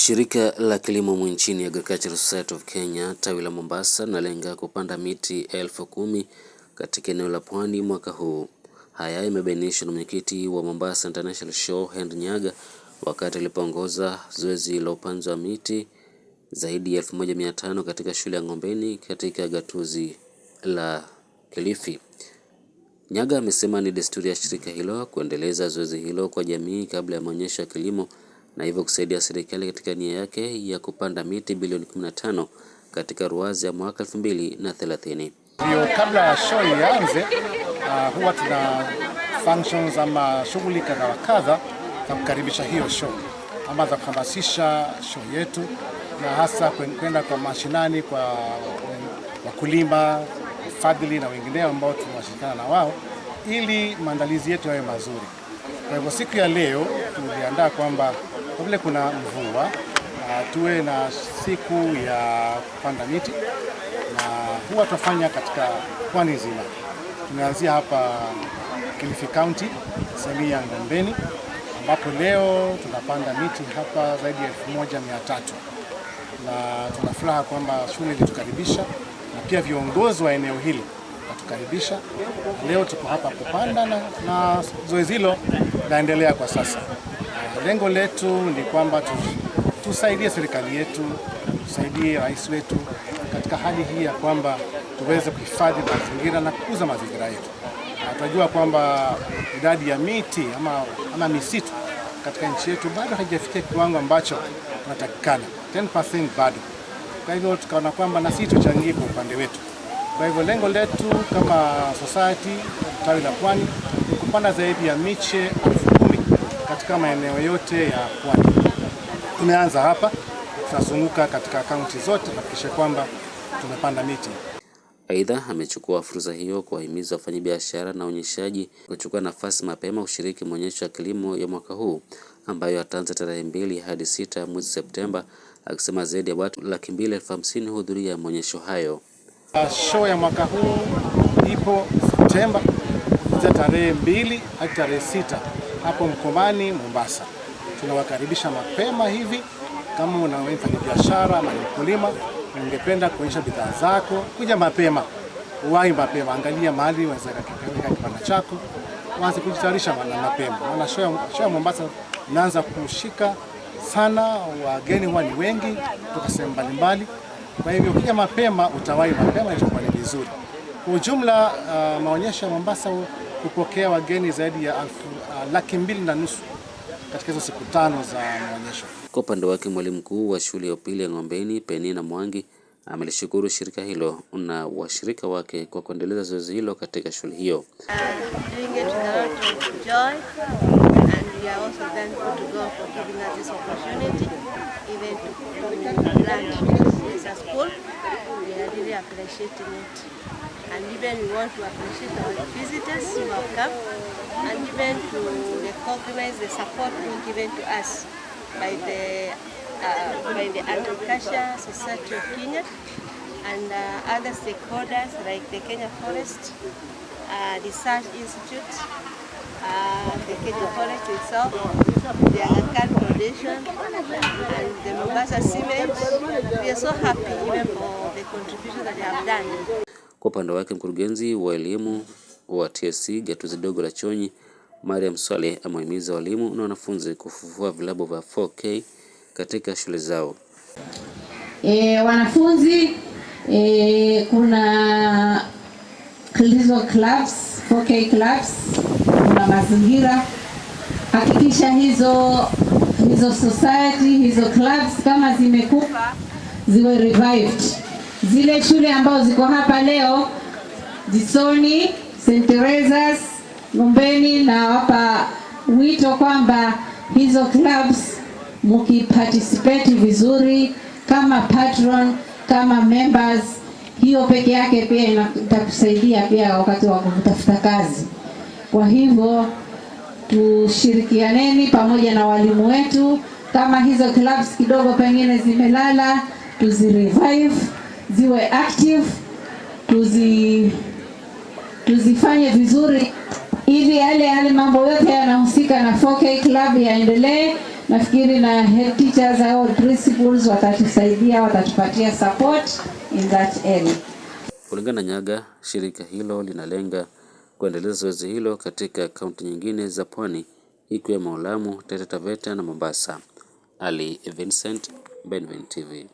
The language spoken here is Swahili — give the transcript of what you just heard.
Shirika la kilimo nchini Agricultural Society of Kenya tawi la Mombasa nalenga kupanda miti 10,000 katika eneo la Pwani mwaka huu. Haya yamebainishwa na mwenyekiti wa Mombasa International Show Henry Nyaga wakati alipoongoza zoezi la upanzi wa miti zaidi ya 1500 katika shule ya Ngombeni katika gatuzi la Kilifi. Nyaga amesema ni desturi ya shirika hilo kuendeleza zoezi hilo kwa jamii kabla ya maonyesho ya kilimo na hivyo kusaidia serikali katika nia yake ya kupanda miti bilioni 15 katika ruwaza ya mwaka 2030. Ndio, kabla ya show ianze, huwa tuna functions ama shughuli kadha wa kadha za kukaribisha hiyo show ama za kuhamasisha show yetu, na hasa kwenda kwa mashinani kwa wakulima, wafadhili na wengineo ambao tunashirikiana na wao ili maandalizi yetu yawe mazuri. Kwa hivyo siku ya leo tuliandaa kwamba kwa vile kuna mvua tuwe na siku ya kupanda miti, na huwa tutafanya katika pwani nzima. Tumeanzia hapa Kilifi County, sehemu ya Ngombeni, ambapo leo tunapanda miti hapa zaidi ya 1300, na tuna furaha kwamba shule ilitukaribisha na pia viongozi wa eneo hili watukaribisha. Leo tuko hapa kupanda na zoezi hilo linaendelea kwa sasa. Lengo letu ni kwamba tusaidie serikali yetu, tusaidie rais wetu katika hali hii ya kwamba tuweze kuhifadhi mazingira na kukuza mazingira yetu. Tunajua kwamba idadi ya miti ama misitu katika nchi yetu bado haijafikia kiwango ambacho tunatakikana, 10% bado. Kwa hivyo tukaona kwamba na sisi tuchangie kwa upande wetu. Kwa hivyo lengo letu kama society tawi la Pwani ni kupanda zaidi ya miche 10,000 katika maeneo yote ya Pwani. Tumeanza hapa, tutazunguka katika kaunti zote kuhakikisha kwamba tumepanda miti. Aidha, amechukua fursa hiyo kuwahimiza wafanyabiashara na onyeshaji kuchukua nafasi mapema ushiriki maonyesho ya kilimo ya mwaka huu ambayo yataanza tarehe 2 hadi 6 mwezi Septemba, akisema zaidi ya watu 250,000 hudhuria maonyesho hayo. Show ya mwaka huu ipo Septemba kuanzia tarehe 2 hadi tarehe 6 hapo Mkomani, Mombasa. Tunawakaribisha mapema hivi. Kama unafanya biashara ama mkulima, ungependa kuonyesha bidhaa zako, kuja mapema, uwahi mapema, angalia mahali unaweza kuweka kibanda chako, uanze kujitayarisha mapema. Maana show ya Mombasa inaanza kushika sana, wageni huwa ni wengi kutoka sehemu mbalimbali. Kwa hivyo ukija mapema, utawahi mapema, itakuwa ni vizuri. Kwa ujumla, maonyesho ya Mombasa kupokea wageni zaidi ya 250,000 katika hizo siku 5 za maonyesho. Kwa upande wake, mwalimu mkuu wa shule ya upili ya Ngombeni Penina Mwangi amelishukuru shirika hilo na washirika wake kwa kuendeleza zoezi hilo katika shule hiyo. And even we want to appreciate our visitors who have come, and even to recognize the support being given to us by the Agricultural Society of Kenya and other stakeholders like the Kenya Forest Research Institute, the Kenya Forest itself, the Aga Foundation, and the Mombasa Cement. We are so happy even for the contribution that they have done. Kwa upande wake, mkurugenzi wa elimu wa TSC gatuzi dogo la Chonyi Mariam Swale amehimiza walimu na wanafunzi kufufua vilabu vya 4K katika shule zao. Wanafunzi kuna hizo clubs, 4K clubs, kuna mazingira. Hakikisha hizo society, hizo clubs kama zimekufa ziwe revived. Zile shule ambazo ziko hapa leo, Jisoni, St. Teresa's, Ngombeni, na hapa wito kwamba hizo clubs mkiparticipate vizuri kama patron, kama members, hiyo peke yake pia itakusaidia pia wakati wa kutafuta kazi. Kwa hivyo tushirikianeni pamoja na walimu wetu, kama hizo clubs kidogo pengine zimelala, tuzirevive, ziwe active, tuzifanye vizuri Hivi yale mambo yote yanahusika na 4K Club yaendelee. Nafikiri na head teachers au principals watatusaidia, watatupatia support in that area. Kulingana na Nyaga, shirika hilo linalenga kuendeleza zoezi hilo katika kaunti nyingine za Pwani ikiwemo Lamu, Taita Taveta na Mombasa. Ali Vincent, Benvin TV.